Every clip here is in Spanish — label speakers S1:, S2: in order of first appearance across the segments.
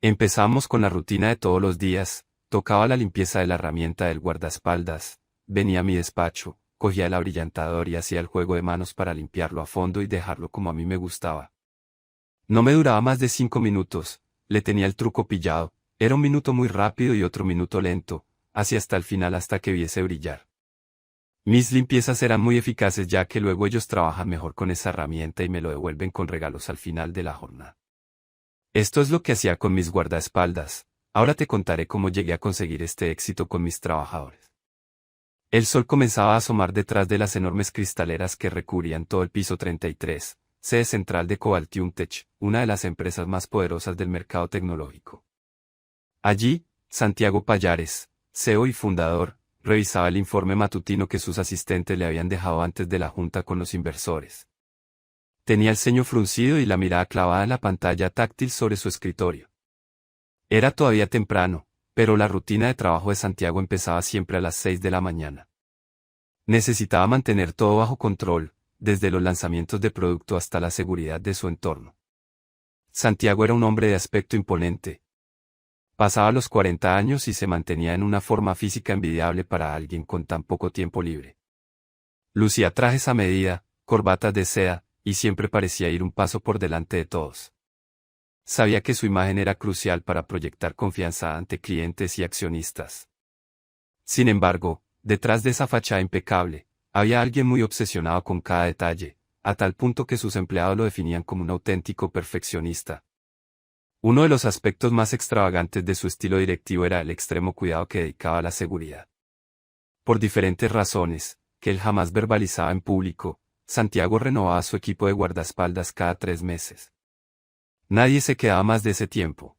S1: Empezamos con la rutina de todos los días, tocaba la limpieza de la herramienta del guardaespaldas, venía a mi despacho, cogía el abrillantador y hacía el juego de manos para limpiarlo a fondo y dejarlo como a mí me gustaba. No me duraba más de 5 minutos, le tenía el truco pillado, era un minuto muy rápido y otro minuto lento, así hasta el final hasta que viese brillar. Mis limpiezas eran muy eficaces ya que luego ellos trabajan mejor con esa herramienta y me lo devuelven con regalos al final de la jornada. Esto es lo que hacía con mis guardaespaldas. Ahora te contaré cómo llegué a conseguir este éxito con mis trabajadores. El sol comenzaba a asomar detrás de las enormes cristaleras que recubrían todo el piso 33, sede central de Cobaltium Tech, una de las empresas más poderosas del mercado tecnológico. Allí, Santiago Pallares, CEO y fundador, revisaba el informe matutino que sus asistentes le habían dejado antes de la junta con los inversores. Tenía el ceño fruncido y la mirada clavada en la pantalla táctil sobre su escritorio. Era todavía temprano, pero la rutina de trabajo de Santiago empezaba siempre a las 6 de la mañana. Necesitaba mantener todo bajo control, desde los lanzamientos de producto hasta la seguridad de su entorno. Santiago era un hombre de aspecto imponente. Pasaba los 40 años y se mantenía en una forma física envidiable para alguien con tan poco tiempo libre. Lucía trajes a medida, corbatas de seda, y siempre parecía ir un paso por delante de todos. Sabía que su imagen era crucial para proyectar confianza ante clientes y accionistas. Sin embargo, detrás de esa fachada impecable, había alguien muy obsesionado con cada detalle, a tal punto que sus empleados lo definían como un auténtico perfeccionista. Uno de los aspectos más extravagantes de su estilo directivo era el extremo cuidado que dedicaba a la seguridad. Por diferentes razones, que él jamás verbalizaba en público, Santiago renovaba su equipo de guardaespaldas cada 3 meses. Nadie se quedaba más de ese tiempo.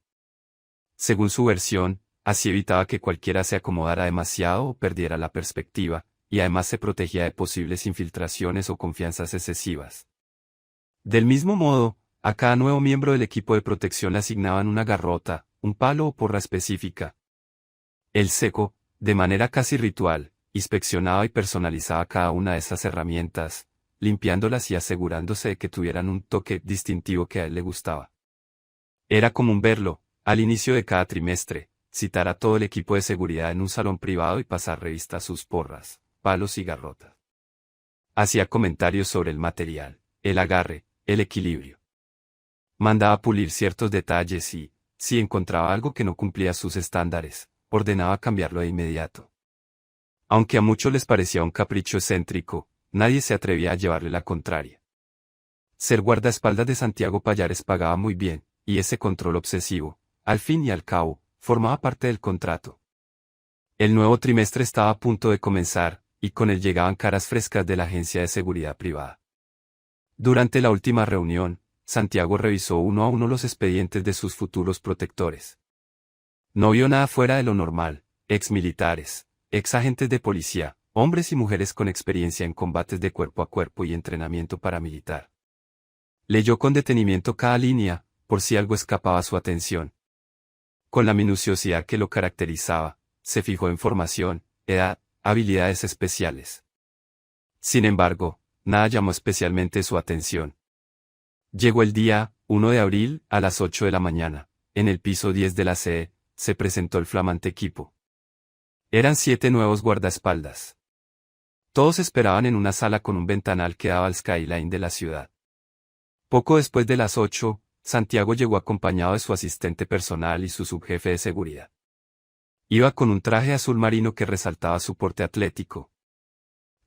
S1: Según su versión, así evitaba que cualquiera se acomodara demasiado o perdiera la perspectiva, y además se protegía de posibles infiltraciones o confianzas excesivas. Del mismo modo, a cada nuevo miembro del equipo de protección le asignaban una garrota, un palo o porra específica. El seco, de manera casi ritual, inspeccionaba y personalizaba cada una de esas herramientas, limpiándolas y asegurándose de que tuvieran un toque distintivo que a él le gustaba. Era común verlo, al inicio de cada trimestre, citar a todo el equipo de seguridad en un salón privado y pasar revista a sus porras, palos y garrotas. Hacía comentarios sobre el material, el agarre, el equilibrio. Mandaba pulir ciertos detalles y, si encontraba algo que no cumplía sus estándares, ordenaba cambiarlo de inmediato. Aunque a muchos les parecía un capricho excéntrico, nadie se atrevía a llevarle la contraria. Ser guardaespaldas de Santiago Pallares pagaba muy bien, y ese control obsesivo, al fin y al cabo, formaba parte del contrato. El nuevo trimestre estaba a punto de comenzar, y con él llegaban caras frescas de la agencia de seguridad privada. Durante la última reunión, Santiago revisó uno a uno los expedientes de sus futuros protectores. No vio nada fuera de lo normal: exmilitares, exagentes de policía, hombres y mujeres con experiencia en combates de cuerpo a cuerpo y entrenamiento paramilitar. Leyó con detenimiento cada línea, por si algo escapaba a su atención. Con la minuciosidad que lo caracterizaba, se fijó en formación, edad, habilidades especiales. Sin embargo, nada llamó especialmente su atención. Llegó el día, 1 de abril, a las 8 de la mañana. En el piso 10 de la sede, se presentó el flamante equipo. Eran 7 nuevos guardaespaldas. Todos esperaban en una sala con un ventanal que daba al skyline de la ciudad. Poco después de las 8, Santiago llegó acompañado de su asistente personal y su subjefe de seguridad. Iba con un traje azul marino que resaltaba su porte atlético.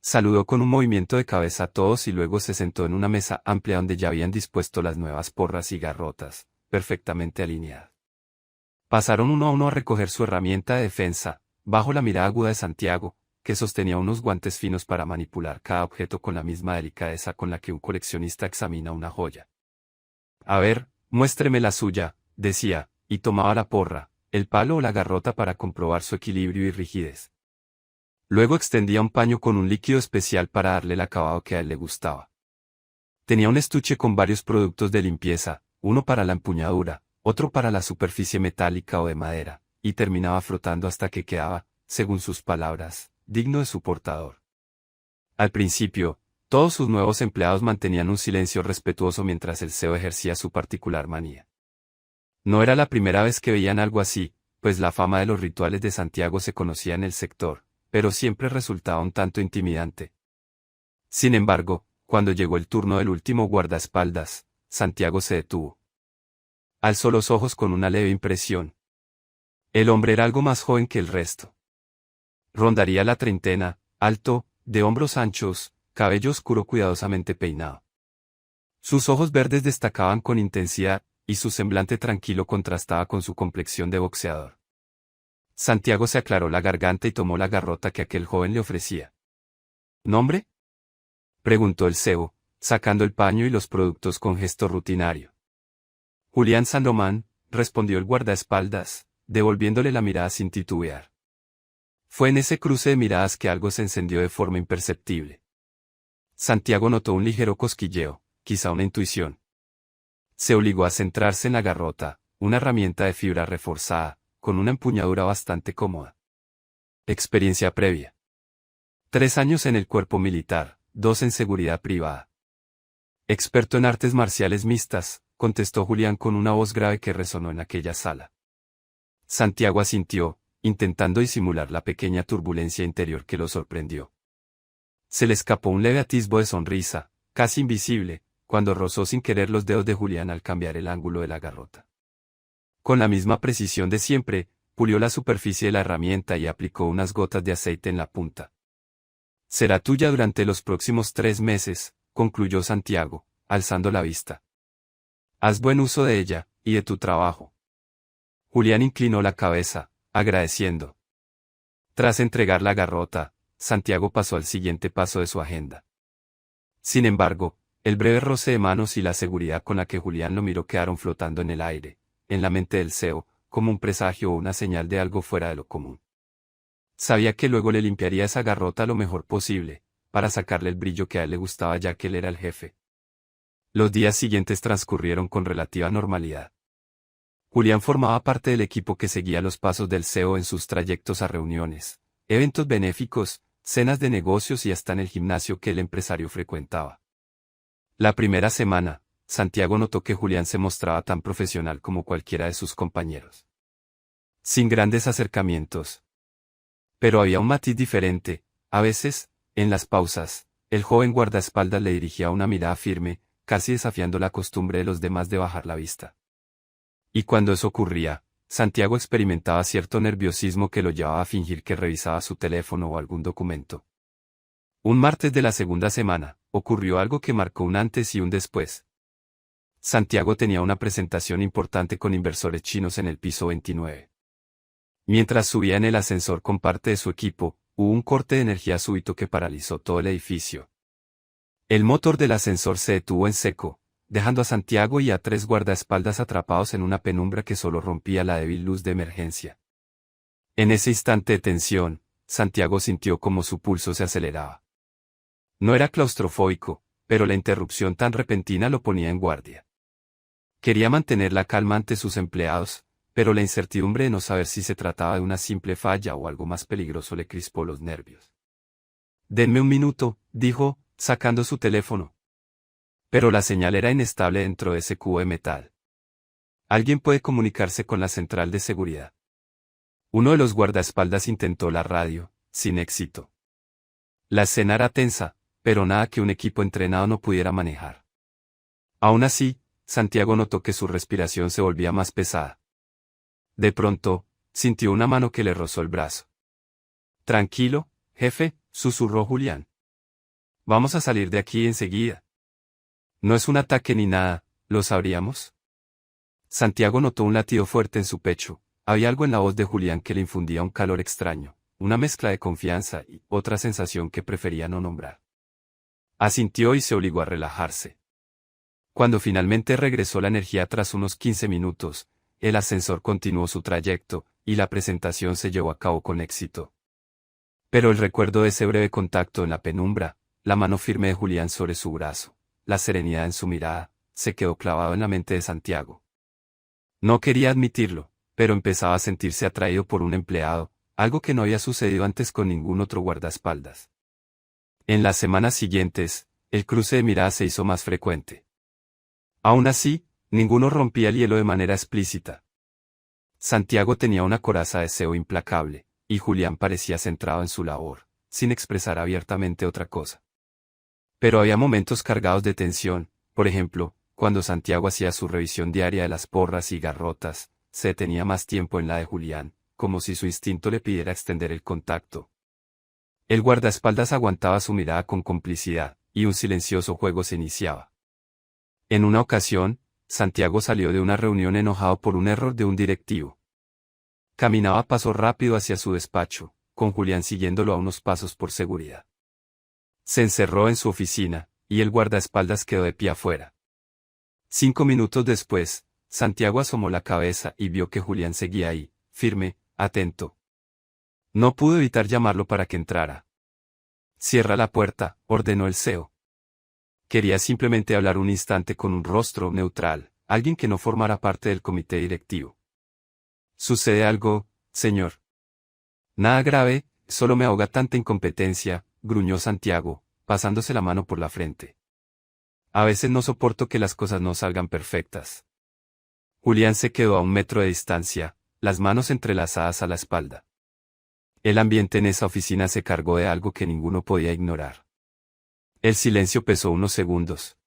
S1: Saludó con un movimiento de cabeza a todos y luego se sentó en una mesa amplia donde ya habían dispuesto las nuevas porras y garrotas, perfectamente alineadas. Pasaron uno a uno a recoger su herramienta de defensa, bajo la mirada aguda de Santiago, que sostenía unos guantes finos para manipular cada objeto con la misma delicadeza con la que un coleccionista examina una joya. A ver, muéstreme la suya, decía, y tomaba la porra, el palo o la garrota para comprobar su equilibrio y rigidez. Luego extendía un paño con un líquido especial para darle el acabado que a él le gustaba. Tenía un estuche con varios productos de limpieza, uno para la empuñadura, otro para la superficie metálica o de madera, y terminaba frotando hasta que quedaba, según sus palabras, digno de su portador. Al principio, todos sus nuevos empleados mantenían un silencio respetuoso mientras el CEO ejercía su particular manía. No era la primera vez que veían algo así, pues la fama de los rituales de Santiago se conocía en el sector, pero siempre resultaba un tanto intimidante. Sin embargo, cuando llegó el turno del último guardaespaldas, Santiago se detuvo. Alzó los ojos con una leve impresión. El hombre era algo más joven que el resto. Rondaría la treintena, alto, de hombros anchos, cabello oscuro cuidadosamente peinado. Sus ojos verdes destacaban con intensidad, y su semblante tranquilo contrastaba con su complexión de boxeador. Santiago se aclaró la garganta y tomó la garrota que aquel joven le ofrecía. ¿Nombre?, preguntó el cebo, sacando el paño y los productos con gesto rutinario. Julián San Román, respondió el guardaespaldas, devolviéndole la mirada sin titubear. Fue en ese cruce de miradas que algo se encendió de forma imperceptible. Santiago notó un ligero cosquilleo, quizá una intuición. Se obligó a centrarse en la garrota, una herramienta de fibra reforzada, con una empuñadura bastante cómoda. Experiencia previa. 3 años en el cuerpo militar, 2 en seguridad privada. Experto en artes marciales mixtas, contestó Julián con una voz grave que resonó en aquella sala. Santiago asintió, intentando disimular la pequeña turbulencia interior que lo sorprendió. Se le escapó un leve atisbo de sonrisa, casi invisible, cuando rozó sin querer los dedos de Julián al cambiar el ángulo de la garrota. Con la misma precisión de siempre, pulió la superficie de la herramienta y aplicó unas gotas de aceite en la punta. Será tuya durante los próximos 3 meses, concluyó Santiago, alzando la vista. Haz buen uso de ella, y de tu trabajo. Julián inclinó la cabeza, agradeciendo. Tras entregar la garrota, Santiago pasó al siguiente paso de su agenda. Sin embargo, el breve roce de manos y la seguridad con la que Julián lo miró quedaron flotando en el aire, en la mente del cebo, como un presagio o una señal de algo fuera de lo común. Sabía que luego le limpiaría esa garrota lo mejor posible, para sacarle el brillo que a él le gustaba ya que él era el jefe. Los días siguientes transcurrieron con relativa normalidad. Julián formaba parte del equipo que seguía los pasos del CEO en sus trayectos a reuniones, eventos benéficos, cenas de negocios y hasta en el gimnasio que el empresario frecuentaba. La primera semana, Santiago notó que Julián se mostraba tan profesional como cualquiera de sus compañeros. Sin grandes acercamientos. Pero había un matiz diferente. A veces, en las pausas, el joven guardaespaldas le dirigía una mirada firme, casi desafiando la costumbre de los demás de bajar la vista. Y cuando eso ocurría, Santiago experimentaba cierto nerviosismo que lo llevaba a fingir que revisaba su teléfono o algún documento. Un martes de la segunda semana, ocurrió algo que marcó un antes y un después. Santiago tenía una presentación importante con inversores chinos en el piso 29. Mientras subía en el ascensor con parte de su equipo, hubo un corte de energía súbito que paralizó todo el edificio. El motor del ascensor se detuvo en seco, dejando a Santiago y a 3 guardaespaldas atrapados en una penumbra que solo rompía la débil luz de emergencia. En ese instante de tensión, Santiago sintió como su pulso se aceleraba. No era claustrofóbico, pero la interrupción tan repentina lo ponía en guardia. Quería mantener la calma ante sus empleados, pero la incertidumbre de no saber si se trataba de una simple falla o algo más peligroso le crispó los nervios. «Denme un minuto», dijo, sacando su teléfono. Pero la señal era inestable dentro de ese cubo de metal. Alguien puede comunicarse con la central de seguridad. Uno de los guardaespaldas intentó la radio, sin éxito. La escena era tensa, pero nada que un equipo entrenado no pudiera manejar. Aún así, Santiago notó que su respiración se volvía más pesada. De pronto, sintió una mano que le rozó el brazo. «Tranquilo, jefe», susurró Julián. «Vamos a salir de aquí enseguida. No es un ataque ni nada, ¿lo sabríamos?». Santiago notó un latido fuerte en su pecho. Había algo en la voz de Julián que le infundía un calor extraño, una mezcla de confianza y otra sensación que prefería no nombrar. Asintió y se obligó a relajarse. Cuando finalmente regresó la energía tras unos 15 minutos, el ascensor continuó su trayecto, y la presentación se llevó a cabo con éxito. Pero el recuerdo de ese breve contacto en la penumbra, la mano firme de Julián sobre su brazo, la serenidad en su mirada, se quedó clavado en la mente de Santiago. No quería admitirlo, pero empezaba a sentirse atraído por un empleado, algo que no había sucedido antes con ningún otro guardaespaldas. En las semanas siguientes, el cruce de miradas se hizo más frecuente. Aún así, Ninguno rompía el hielo de manera explícita. Santiago tenía una coraza de deseo implacable, y Julián parecía centrado en su labor, sin expresar abiertamente otra cosa. Pero había momentos cargados de tensión, por ejemplo, cuando Santiago hacía su revisión diaria de las porras y garrotas, se detenía más tiempo en la de Julián, como si su instinto le pidiera extender el contacto. El guardaespaldas aguantaba su mirada con complicidad, y un silencioso juego se iniciaba. En una ocasión, Santiago salió de una reunión enojado por un error de un directivo. Caminaba a paso rápido hacia su despacho, con Julián siguiéndolo a unos pasos por seguridad. Se encerró en su oficina, y el guardaespaldas quedó de pie afuera. 5 minutos después, Santiago asomó la cabeza y vio que Julián seguía ahí, firme, atento. No pudo evitar llamarlo para que entrara. Cierra la puerta, ordenó el CEO. Quería simplemente hablar un instante con un rostro neutral, alguien que no formara parte del comité directivo. ¿Sucede algo, señor? Nada grave, solo me ahoga tanta incompetencia, gruñó Santiago, pasándose la mano por la frente. A veces no soporto que las cosas no salgan perfectas. Julián se quedó a 1 metro de distancia, las manos entrelazadas a la espalda. El ambiente en esa oficina se cargó de algo que ninguno podía ignorar. El silencio pesó unos segundos.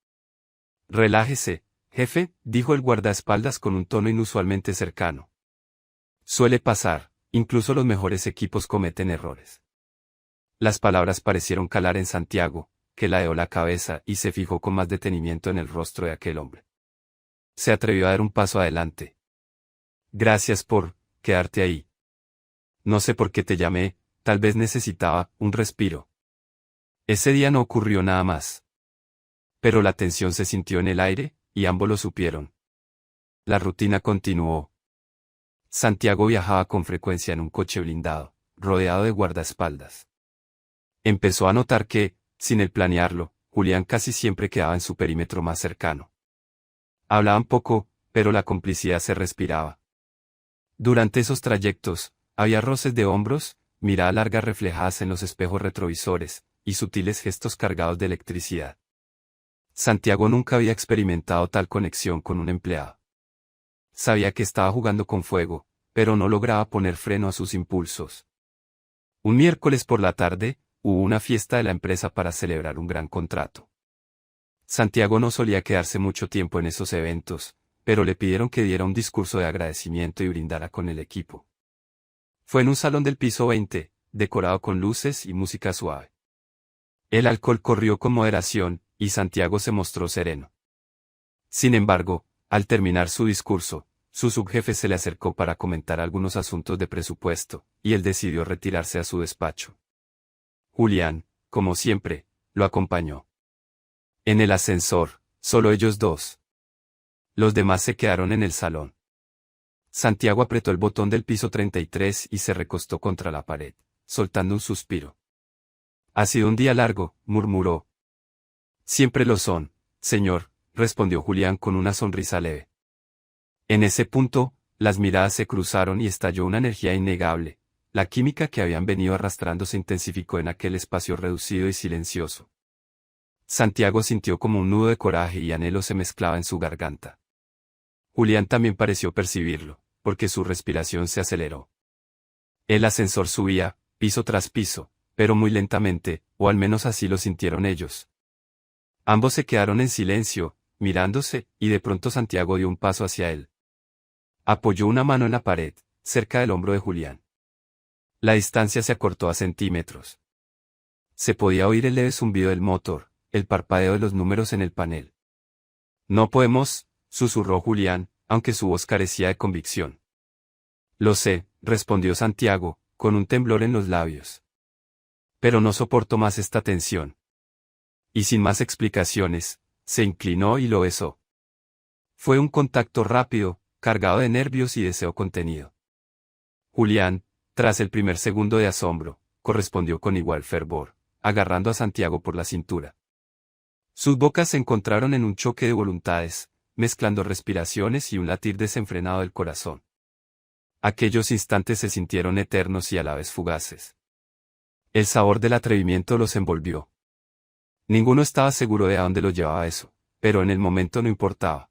S1: Relájese, jefe, dijo el guardaespaldas con un tono inusualmente cercano. Suele pasar, incluso los mejores equipos cometen errores. Las palabras parecieron calar en Santiago, que ladeó la cabeza y se fijó con más detenimiento en el rostro de aquel hombre. Se atrevió a dar un paso adelante. Gracias por quedarte ahí. No sé por qué te llamé, tal vez necesitaba un respiro. Ese día no ocurrió nada más. Pero la tensión se sintió en el aire, y ambos lo supieron. La rutina continuó. Santiago viajaba con frecuencia en un coche blindado, rodeado de guardaespaldas. Empezó a notar que, sin él planearlo, Julián casi siempre quedaba en su perímetro más cercano. Hablaban poco, pero la complicidad se respiraba. Durante esos trayectos, había roces de hombros, miradas largas reflejadas en los espejos retrovisores, y sutiles gestos cargados de electricidad. Santiago nunca había experimentado tal conexión con un empleado. Sabía que estaba jugando con fuego, pero no lograba poner freno a sus impulsos. Un miércoles por la tarde, hubo una fiesta de la empresa para celebrar un gran contrato. Santiago no solía quedarse mucho tiempo en esos eventos, pero le pidieron que diera un discurso de agradecimiento y brindara con el equipo. Fue en un salón del piso 20, decorado con luces y música suave. El alcohol corrió con moderación, y Santiago se mostró sereno. Sin embargo, al terminar su discurso, su subjefe se le acercó para comentar algunos asuntos de presupuesto, y él decidió retirarse a su despacho. Julián, como siempre, lo acompañó. En el ascensor, solo ellos dos. Los demás se quedaron en el salón. Santiago apretó el botón del piso 33 y se recostó contra la pared, soltando un suspiro. Ha sido un día largo, murmuró. Siempre lo son, señor, respondió Julián con una sonrisa leve. En ese punto, las miradas se cruzaron y estalló una energía innegable. La química que habían venido arrastrando se intensificó en aquel espacio reducido y silencioso. Santiago sintió como un nudo de coraje y anhelo se mezclaba en su garganta. Julián también pareció percibirlo, porque su respiración se aceleró. El ascensor subía, piso tras piso, pero muy lentamente, o al menos así lo sintieron ellos. Ambos se quedaron en silencio, mirándose, y de pronto Santiago dio un paso hacia él. Apoyó una mano en la pared, cerca del hombro de Julián. La distancia se acortó a centímetros. Se podía oír el leve zumbido del motor, el parpadeo de los números en el panel. No podemos, susurró Julián, aunque su voz carecía de convicción. Lo sé, respondió Santiago, con un temblor en los labios. Pero no soporto más esta tensión. Y sin más explicaciones, se inclinó y lo besó. Fue un contacto rápido, cargado de nervios y deseo contenido. Julián, tras el primer segundo de asombro, correspondió con igual fervor, agarrando a Santiago por la cintura. Sus bocas se encontraron en un choque de voluntades, mezclando respiraciones y un latir desenfrenado del corazón. Aquellos instantes se sintieron eternos y a la vez fugaces. El sabor del atrevimiento los envolvió. Ninguno estaba seguro de a dónde lo llevaba eso, pero en el momento no importaba.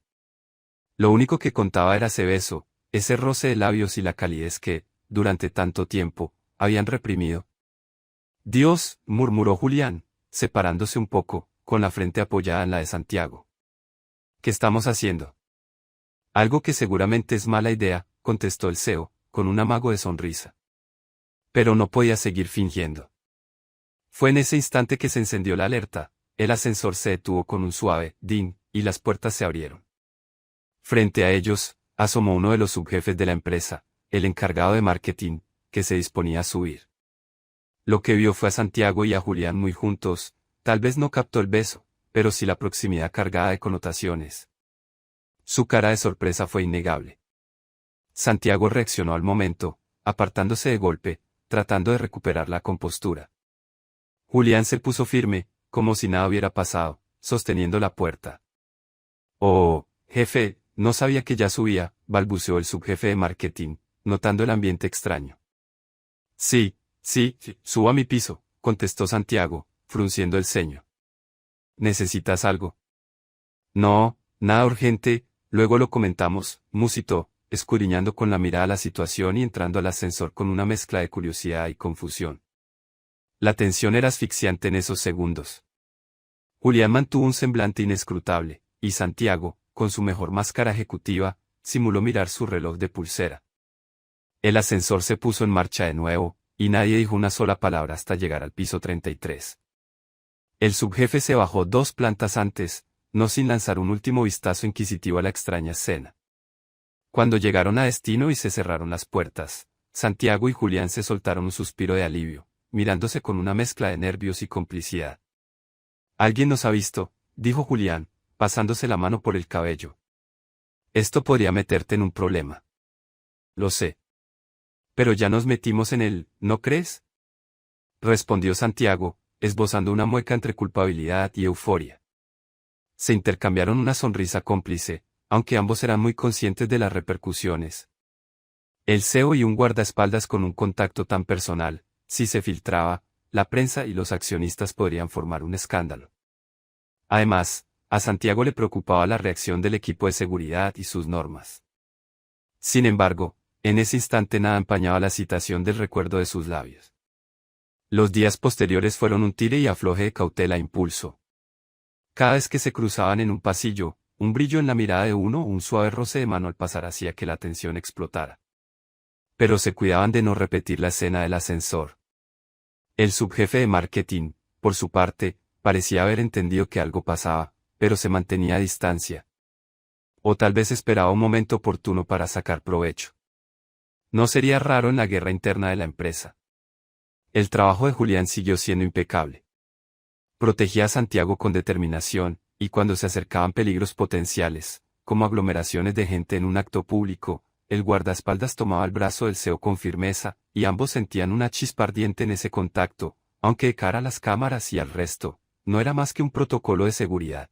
S1: Lo único que contaba era ese beso, ese roce de labios y la calidez que, durante tanto tiempo, habían reprimido. Dios, murmuró Julián, separándose un poco, con la frente apoyada en la de Santiago. ¿Qué estamos haciendo? Algo que seguramente es mala idea, contestó el CEO, con un amago de sonrisa. Pero no podía seguir fingiendo. Fue en ese instante que se encendió la alerta, el ascensor se detuvo con un suave «din», y las puertas se abrieron. Frente a ellos, asomó uno de los subjefes de la empresa, el encargado de marketing, que se disponía a subir. Lo que vio fue a Santiago y a Julián muy juntos, tal vez no captó el beso, pero sí la proximidad cargada de connotaciones. Su cara de sorpresa fue innegable. Santiago reaccionó al momento, apartándose de golpe, tratando de recuperar la compostura. Julián se puso firme, como si nada hubiera pasado, sosteniendo la puerta. «Oh, jefe, no sabía que ya subía», balbuceó el subjefe de marketing, notando el ambiente extraño. Sí, subo a mi piso», contestó Santiago, frunciendo el ceño. «¿Necesitas algo?» «No, nada urgente, luego lo comentamos», musitó, escudriñando con la mirada la situación y entrando al ascensor con una mezcla de curiosidad y confusión. La tensión era asfixiante en esos segundos. Julián mantuvo un semblante inescrutable, y Santiago, con su mejor máscara ejecutiva, simuló mirar su reloj de pulsera. El ascensor se puso en marcha de nuevo, y nadie dijo una sola palabra hasta llegar al piso 33. El subjefe se bajó 2 plantas antes, no sin lanzar un último vistazo inquisitivo a la extraña escena. Cuando llegaron a destino y se cerraron las puertas, Santiago y Julián se soltaron un suspiro de alivio, mirándose con una mezcla de nervios y complicidad. «Alguien nos ha visto», dijo Julián, pasándose la mano por el cabello. «Esto podría meterte en un problema». «Lo sé. Pero ya nos metimos en él, ¿no crees?», respondió Santiago, esbozando una mueca entre culpabilidad y euforia. Se intercambiaron una sonrisa cómplice, aunque ambos eran muy conscientes de las repercusiones. El CEO y un guardaespaldas con un contacto tan personal, si se filtraba, la prensa y los accionistas podrían formar un escándalo. Además, a Santiago le preocupaba la reacción del equipo de seguridad y sus normas. Sin embargo, en ese instante nada empañaba la excitación del recuerdo de sus labios. Los días posteriores fueron un tire y afloje de cautela e impulso. Cada vez que se cruzaban en un pasillo, un brillo en la mirada de uno o un suave roce de mano al pasar hacía que la tensión explotara. Pero se cuidaban de no repetir la escena del ascensor. El subjefe de marketing, por su parte, parecía haber entendido que algo pasaba, pero se mantenía a distancia. O tal vez esperaba un momento oportuno para sacar provecho. No sería raro en la guerra interna de la empresa. El trabajo de Julián siguió siendo impecable. Protegía a Santiago con determinación, y cuando se acercaban peligros potenciales, como aglomeraciones de gente en un acto público, el guardaespaldas tomaba el brazo del CEO con firmeza, y ambos sentían una chispa ardiente en ese contacto, aunque de cara a las cámaras y al resto, no era más que un protocolo de seguridad.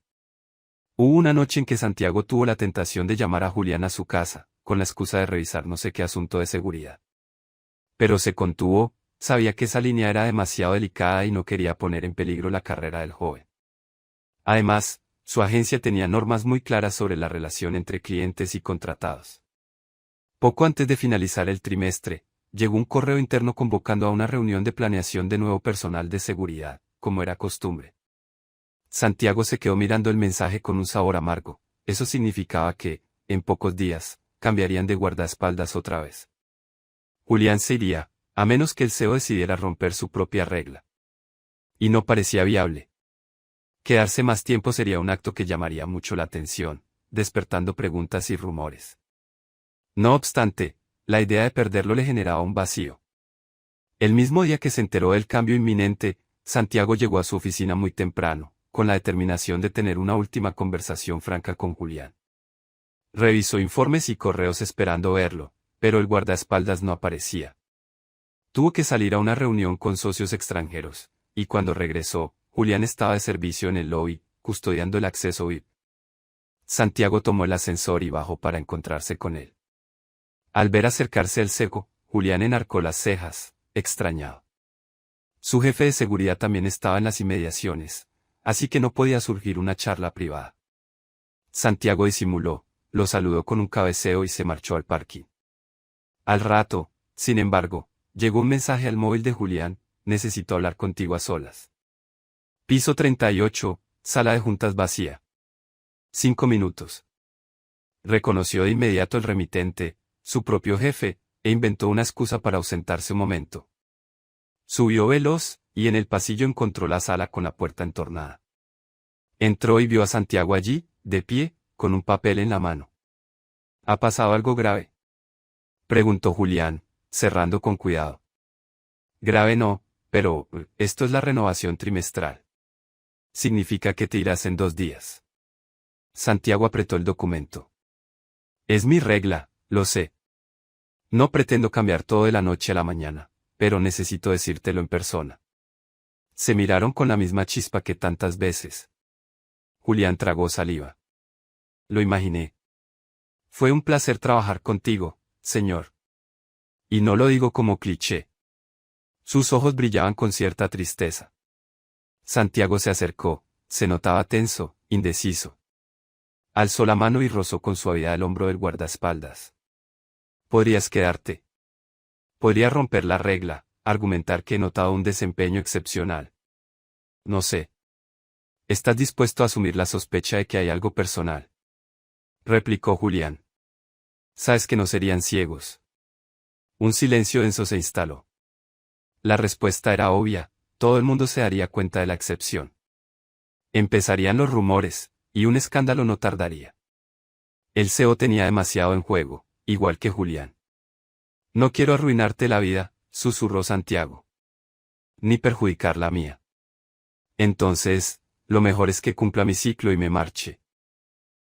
S1: Hubo una noche en que Santiago tuvo la tentación de llamar a Julián a su casa, con la excusa de revisar no sé qué asunto de seguridad. Pero se contuvo, sabía que esa línea era demasiado delicada y no quería poner en peligro la carrera del joven. Además, su agencia tenía normas muy claras sobre la relación entre clientes y contratados. Poco antes de finalizar el trimestre, llegó un correo interno convocando a una reunión de planeación de nuevo personal de seguridad, como era costumbre. Santiago se quedó mirando el mensaje con un sabor amargo. Eso significaba que, en pocos días, cambiarían de guardaespaldas otra vez. Julián se iría, a menos que el CEO decidiera romper su propia regla. Y no parecía viable. Quedarse más tiempo sería un acto que llamaría mucho la atención, despertando preguntas y rumores. No obstante, la idea de perderlo le generaba un vacío. El mismo día que se enteró del cambio inminente, Santiago llegó a su oficina muy temprano, con la determinación de tener una última conversación franca con Julián. Revisó informes y correos esperando verlo, pero el guardaespaldas no aparecía. Tuvo que salir a una reunión con socios extranjeros, y cuando regresó, Julián estaba de servicio en el lobby, custodiando el acceso VIP. Santiago tomó el ascensor y bajó para encontrarse con él. Al ver acercarse el CEO, Julián enarcó las cejas, extrañado. Su jefe de seguridad también estaba en las inmediaciones, así que no podía surgir una charla privada. Santiago disimuló, lo saludó con un cabeceo y se marchó al parking. Al rato, sin embargo, llegó un mensaje al móvil de Julián: necesito hablar contigo a solas. Piso 38, sala de juntas vacía. 5 minutos. Reconoció de inmediato el remitente, su propio jefe, e inventó una excusa para ausentarse un momento. Subió veloz, y en el pasillo encontró la sala con la puerta entornada. Entró y vio a Santiago allí, de pie, con un papel en la mano. ¿Ha pasado algo grave?, preguntó Julián, cerrando con cuidado. Grave no, pero esto es la renovación trimestral. Significa que te irás en 2 días. Santiago apretó el documento. Es mi regla, lo sé. No pretendo cambiar todo de la noche a la mañana, pero necesito decírtelo en persona. Se miraron con la misma chispa que tantas veces. Julián tragó saliva. Lo imaginé. Fue un placer trabajar contigo, señor. Y no lo digo como cliché. Sus ojos brillaban con cierta tristeza. Santiago se acercó, se notaba tenso, indeciso. Alzó la mano y rozó con suavidad el hombro del guardaespaldas. Podrías quedarte. Podría romper la regla, argumentar que he notado un desempeño excepcional. No sé. ¿Estás dispuesto a asumir la sospecha de que hay algo personal?, replicó Julián. Sabes que no serían ciegos. Un silencio denso se instaló. La respuesta era obvia, todo el mundo se daría cuenta de la excepción. Empezarían los rumores, y un escándalo no tardaría. El CEO tenía demasiado en juego, igual que Julián. No quiero arruinarte la vida, susurró Santiago. Ni perjudicar la mía. Entonces, lo mejor es que cumpla mi ciclo y me marche.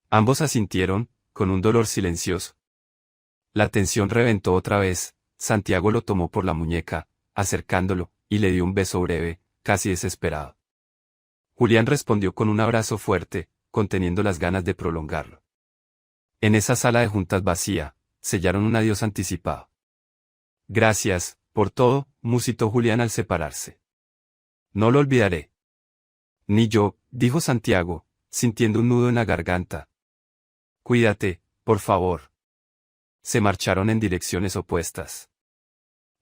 S1: Ambos asintieron, con un dolor silencioso. La tensión reventó otra vez. Santiago lo tomó por la muñeca, acercándolo, y le dio un beso breve, casi desesperado. Julián respondió con un abrazo fuerte, conteniendo las ganas de prolongarlo. En esa sala de juntas vacía, sellaron un adiós anticipado. Gracias, por todo, musitó Julián al separarse. No lo olvidaré. Ni yo, dijo Santiago, sintiendo un nudo en la garganta. Cuídate, por favor. Se marcharon en direcciones opuestas.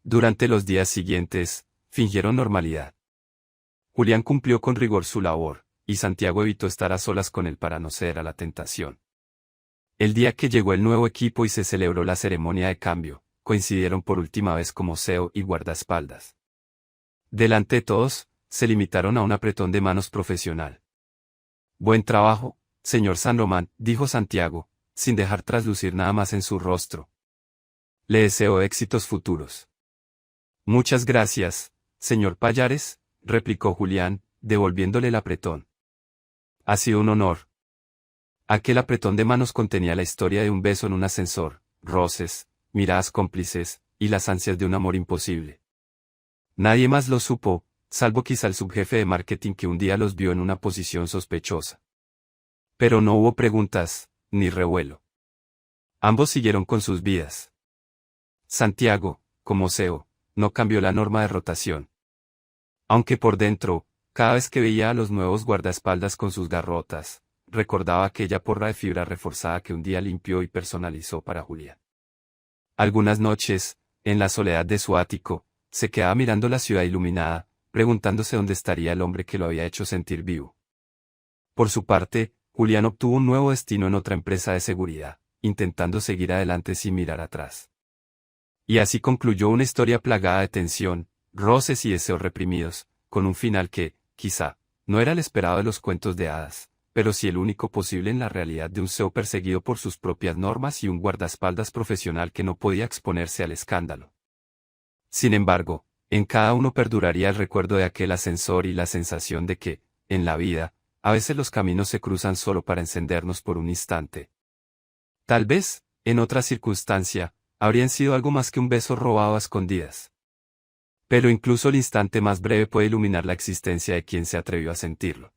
S1: Durante los días siguientes, fingieron normalidad. Julián cumplió con rigor su labor, y Santiago evitó estar a solas con él para no ceder a la tentación. El día que llegó el nuevo equipo y se celebró la ceremonia de cambio, coincidieron por última vez como CEO y guardaespaldas. Delante de todos, se limitaron a un apretón de manos profesional. Buen trabajo, señor San Román, dijo Santiago, sin dejar traslucir nada más en su rostro. Le deseo éxitos futuros. Muchas gracias, señor Pallares, replicó Julián, devolviéndole el apretón. Ha sido un honor. Aquel apretón de manos contenía la historia de un beso en un ascensor, roces, miradas cómplices, y las ansias de un amor imposible. Nadie más lo supo, salvo quizá el subjefe de marketing que un día los vio en una posición sospechosa. Pero no hubo preguntas, ni revuelo. Ambos siguieron con sus vidas. Santiago, como CEO, no cambió la norma de rotación. Aunque por dentro, cada vez que veía a los nuevos guardaespaldas con sus garrotas, recordaba aquella porra de fibra reforzada que un día limpió y personalizó para Julián. Algunas noches, en la soledad de su ático, se quedaba mirando la ciudad iluminada, preguntándose dónde estaría el hombre que lo había hecho sentir vivo. Por su parte, Julián obtuvo un nuevo destino en otra empresa de seguridad, intentando seguir adelante sin mirar atrás. Y así concluyó una historia plagada de tensión, roces y deseos reprimidos, con un final que, quizá, no era el esperado de los cuentos de hadas, pero sí el único posible en la realidad de un CEO perseguido por sus propias normas y un guardaespaldas profesional que no podía exponerse al escándalo. Sin embargo, en cada uno perduraría el recuerdo de aquel ascensor y la sensación de que, en la vida, a veces los caminos se cruzan solo para encendernos por un instante. Tal vez, en otra circunstancia, habrían sido algo más que un beso robado a escondidas. Pero incluso el instante más breve puede iluminar la existencia de quien se atrevió a sentirlo.